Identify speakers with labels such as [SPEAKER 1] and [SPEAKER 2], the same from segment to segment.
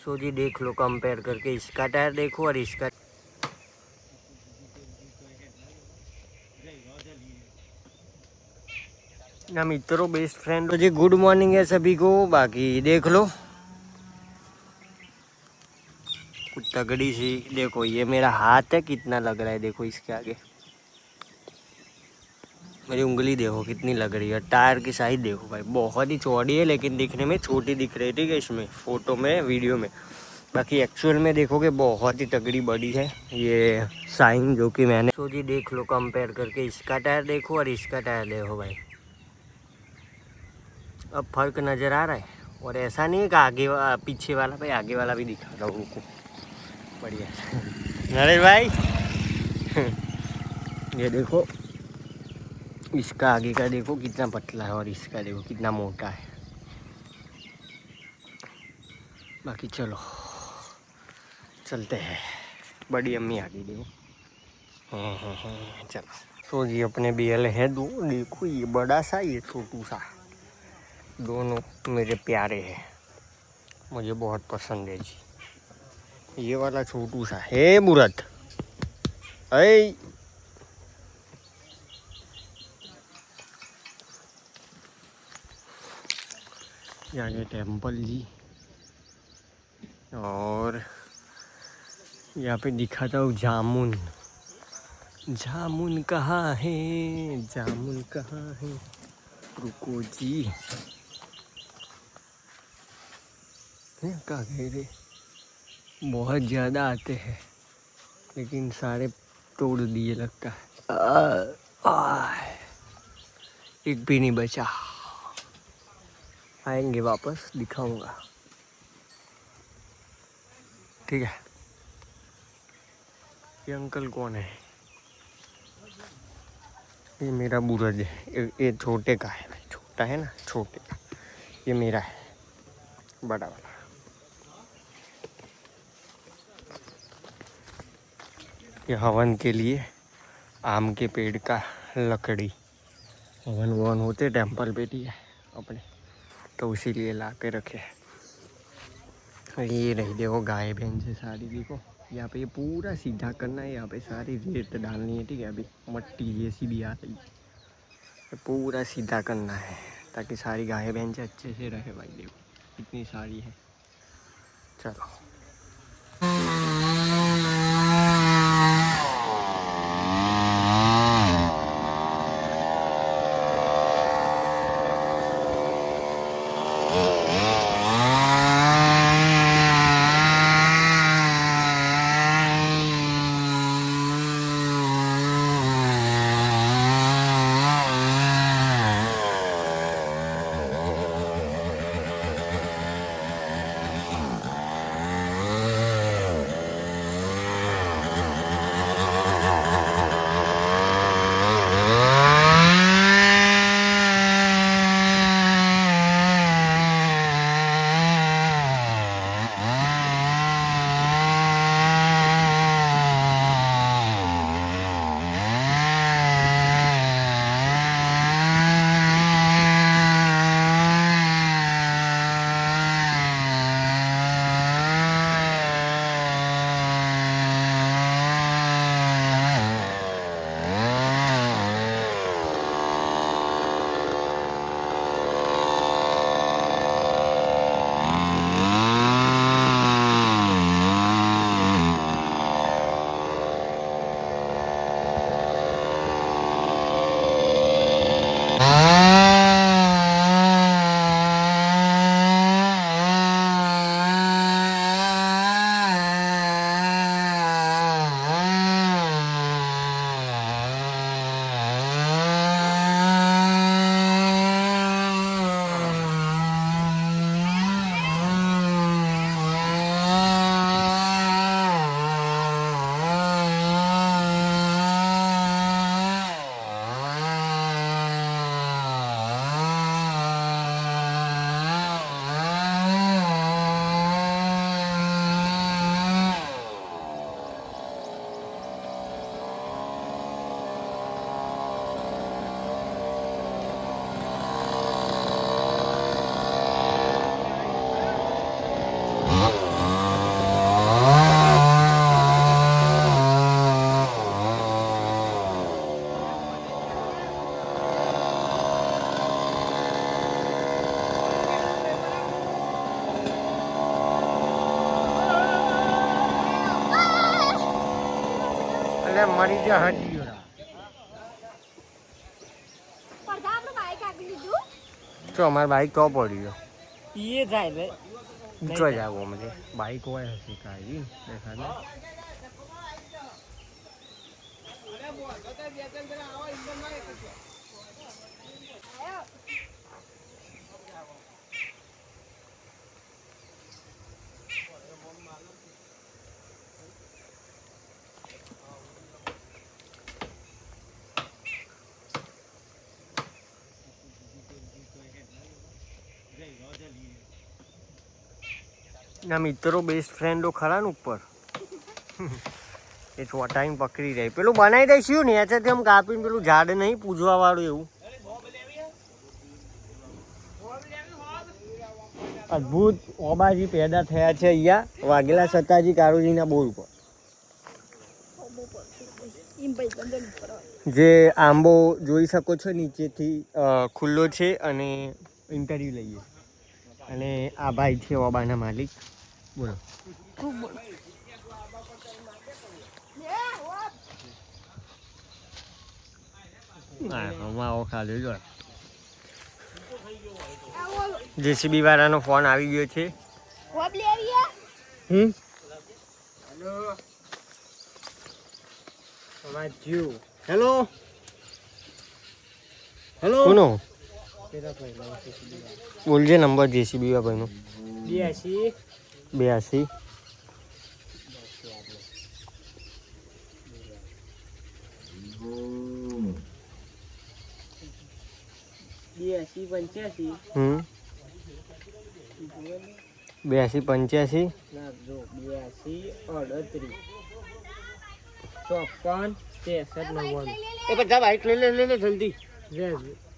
[SPEAKER 1] सो जी देख लो कंपेयर करके, इसका टायर देखो और इसका। ना मित्रों, बेस्ट फ्रेंड जी, गुड मॉर्निंग है सभी को। बाकी देख लो कुछ तगड़ी सी, देखो ये मेरा हाथ है कितना लग रहा है, देखो इसके आगे मेरी उंगली देखो कितनी लग रही है। टायर की साइज देखो भाई, बहुत ही चौड़ी है लेकिन दिखने में छोटी दिख रही है, ठीक है, इसमें फोटो में वीडियो में। बाकी एक्चुअल में देखोगे बहुत ही तगड़ी बड़ी है ये साइन जो कि मैंने। सो जी देख लो कंपेयर करके, इसका टायर देखो और इसका टायर देखो भाई, अब फर्क नज़र आ रहा है। और ऐसा नहीं है कि आगे पीछे वाला, भाई आगे वाला भी दिखा रहा हूँ रुको, बढ़िया नरेश भाई ये देखो इसका आगे का देखो कितना पतला है और इसका देखो कितना मोटा है। बाकी चलो चलते हैं, बड़ी अम्मी आ गई देखो। चलो सो जी अपने BL है दो, देखो ये बड़ा सा ये छोटू सा, दोनों मेरे प्यारे हैं, मुझे बहुत पसंद है जी। ये वाला छोटू सा है मूरत ऐ, यहाँ टेम्पल जी, और यहाँ पे दिखाता हूँ जामुन। जामुन कहाँ है, जामुन कहाँ है, रुको जी, कहाँ गए रे, बहुत ज़्यादा आते हैं लेकिन सारे तोड़ दिए लगता है। एक भी नहीं बचा, आएंगे वापस दिखाऊंगा, ठीक है। ये अंकल कौन है, ये मेरा बुरज है, ये छोटे का है भाई, छोटा है ना छोटे का, ये मेरा है बड़ा वाला। ये हवन के लिए आम के पेड़ का लकड़ी, हवन वन होते टेम्पल पे, ठीक है अपने, तो इसीलिए ला के रखे। ये रही देखो गाय भैंस है सारी, देखो यहाँ पे ये पूरा सीधा करना है, यहाँ पे सारी रेत डालनी है, ठीक है। अभी मट्टी जैसी भी आ रही है, पूरा सीधा करना है ताकि सारी गाय भैंस अच्छे से रहे भाई, देखो इतनी सारी है। चलो अरे मरी जा हटी तो हमारे बाइक तो पड़ी हो
[SPEAKER 2] ये जाए रे
[SPEAKER 1] तो जाओ वो मुझे बाइक हुआ है सीखा है देखा ना ना मित्रों बेस्ट फ्रेंडो खरा न ऊपर એ ચોટાઈને પકડી રહી પેલું બનાવી દઈશું ને એથી આમ કાપીને પેલું ઝાડ નહીં પૂજવા વાળું એવું અદ્ભુત ઓબાજી પેદા થયા છે અહીંયા વાઘેલા સતાજી કારુજીના બોર ઉપર જે આંબો જોઈ શકો છો નીચેથી ખુલ્લો છે અને ઇન્ટરવ્યુ લઈએ અને આ ભાઈ છે ઓબાના માલિક બોલો આવો ખાલી જો જેસીબી વાળાનો ફોન આવી ગયો છે હેલો હેલો કોનો બોલજે નંબર જેસીબી ભાઈનો 82 82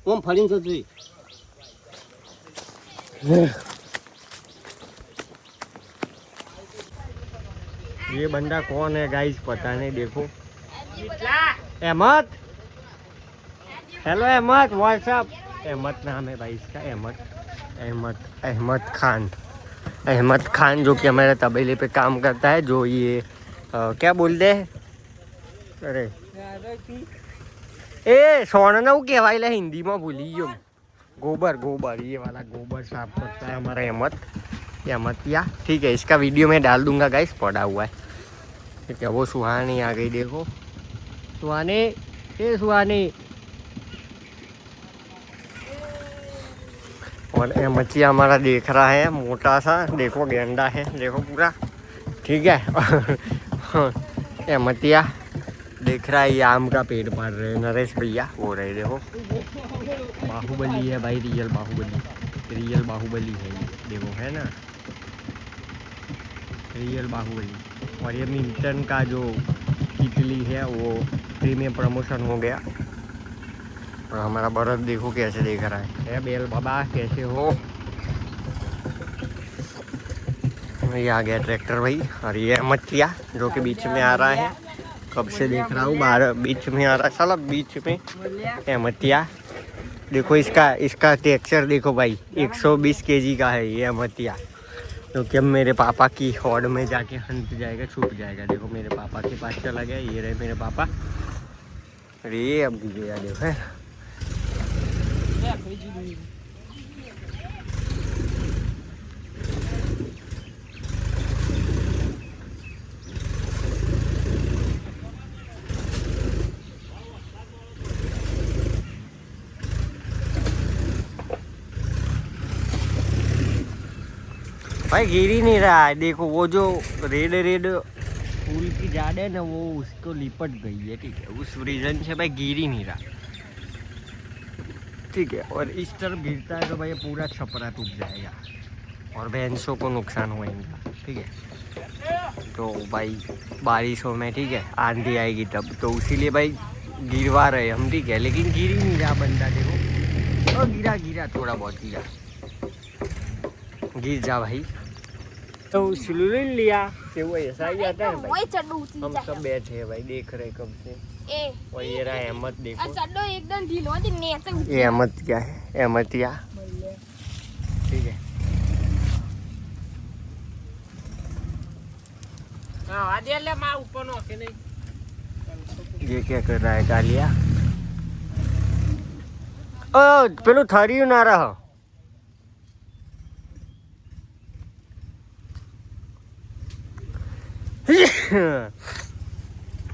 [SPEAKER 1] 85 जल्दी फड़ी ये बंदा कौन है गाइस पता नहीं देखो अहमद हेलो अहमद व्हाट्सअप अहमद नाम है भाई इसका अहमद अहमद अहमद खान जो कि हमारे तबेले पे काम करता है जो ये क्या बोलते हैं अरे ए सोना वो कहवाइला हिंदी में भूली गयो गोबर ये वाला गोबर साफ करता है हमारा अहमद या ठीक है इसका वीडियो मैं डाल दूंगा गाइस पड़ा हुआ है ठीक है वो सुहानी आ गई देखो सुहानी सुहानी और मच्छी हमारा देख रहा है मोटा सा देखो गेंडा है देखो पूरा ठीक है मतिया देख रहा है ये आम का पेड़ पाड़ रहे नरेश भैया वो रहे देखो बाहुबली है भाई रियल बाहुबली है ये देखो है ना रियल बाहुबली और ये मिल्टन का जो तितली है वो फ्री में प्रमोशन हो गया और हमारा बरत देखो कैसे देख रहा है बेल बाबा कैसे हो ये आ गया ट्रैक्टर भाई और ये मतिया जो कि बीच में आ रहा है कब से देख रहा हूँ बाहर बीच में आ रहा है साला बीच में मतिया देखो इसका टेक्सचर देखो भाई 120 kg का है ये मतिया जो कि अब मेरे पापा की हॉड में जाके हंस जाएगा छुप जाएगा देखो मेरे पापा के पास चला गया ये रहे मेरे पापा अरे अब गया देखो है भाई गिर ही नहीं रहा है देखो वो जो रेड फूल की जाड़ है ना वो उसको लिपट गई है ठीक है उस रीजन से भाई गिर ही नहीं रहा ठीक है और इस तरफ गिरता है तो भाई पूरा छपरा टूट जाएगा और भैंसों को नुकसान होएगा ठीक है तो भाई बारिशों में ठीक है आंधी आएगी तब तो इसीलिए भाई गिरवा रहे हम ठीक है लेकिन गिर ही नहीं रहा बंदा देखो और गिरा थोड़ा बहुत गिर जा भाई तो सिलुलिन लिया कि वो ऐसा ही आता है भाई हम सब बैठे हैं भाई देख रहे कब से और ये रहा अहमद देखो
[SPEAKER 3] एकदम ढीलो
[SPEAKER 1] ये अहमद क्या है अहमदिया ठीक है ये क्या कर रहा है कालिया? ओ पेलू थरिયું ना रहा।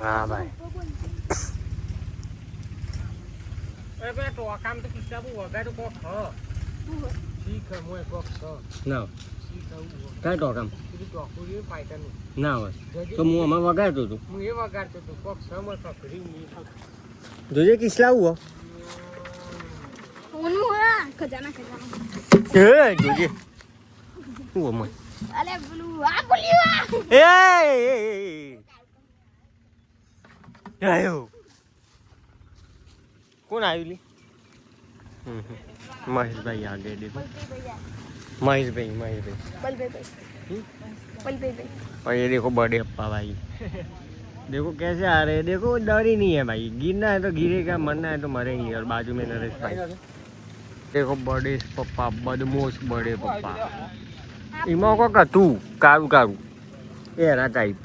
[SPEAKER 1] हाँ भाई अरे बेटा तो काम तो किसका वो वगैरह को ख ठीक है मोए को ख ना काय तो काम તું તો કોઈ ફાયદા નહીં ના હોય તો હું આમાં વગાડતો હતો હું એ વગાડતો હતો કોક સમય પકડી જોજે કિસલા હુઓ
[SPEAKER 2] હું હા ખજાના ખજાના
[SPEAKER 1] એ જોજે હું અમય
[SPEAKER 2] અલે બોલું આ બોલ્યું
[SPEAKER 1] એ આયો કોણ આવ્યું લી महेश भाई आ गए देखो महेश भाई
[SPEAKER 2] बल भाई
[SPEAKER 1] और ये देखो बड़े अप्पा भाई देखो कैसे आ रहे हैं देखो डर ही नहीं है भाई गिरना है तो गिरेगा मरना है तो मरेंगे और बाजू में नरेश भाई देखो बड़े पप्पा बदमोश बड़े पप्पा इमा को का तू कारू कारू एरा टाइप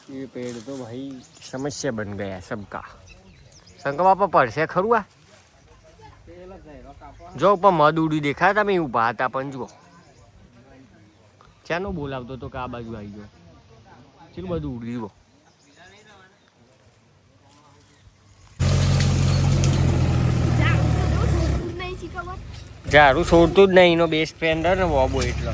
[SPEAKER 1] ये पेड़ तो भाई समस्या बन गया सबका शंकर बापा પડશે ખરું આ જો ઉપર મધ ઉડી દેખાતા મેં ઊભા હતા પણ જુઓ ચાનો બોલાવતો તો કે આ બાજુ આવી ગયો ચેલું બધું ઉડી જુઓ ઝાડું છોડતું જ નહીં એનો બેસ્ટ ફ્રેન્ડ ને બોબો એટલો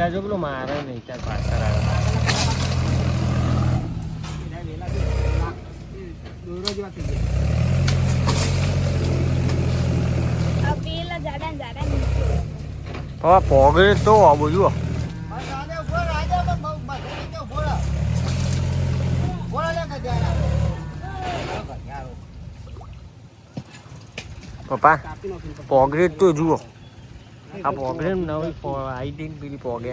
[SPEAKER 1] જો પેલો મારે નહીં ચાર પાછળ આવે પોગરે તો આવું જુઓ પપ્પા પોગરે તો જુઓ આ પોગરે નવી આવી હતી પેલી પોગે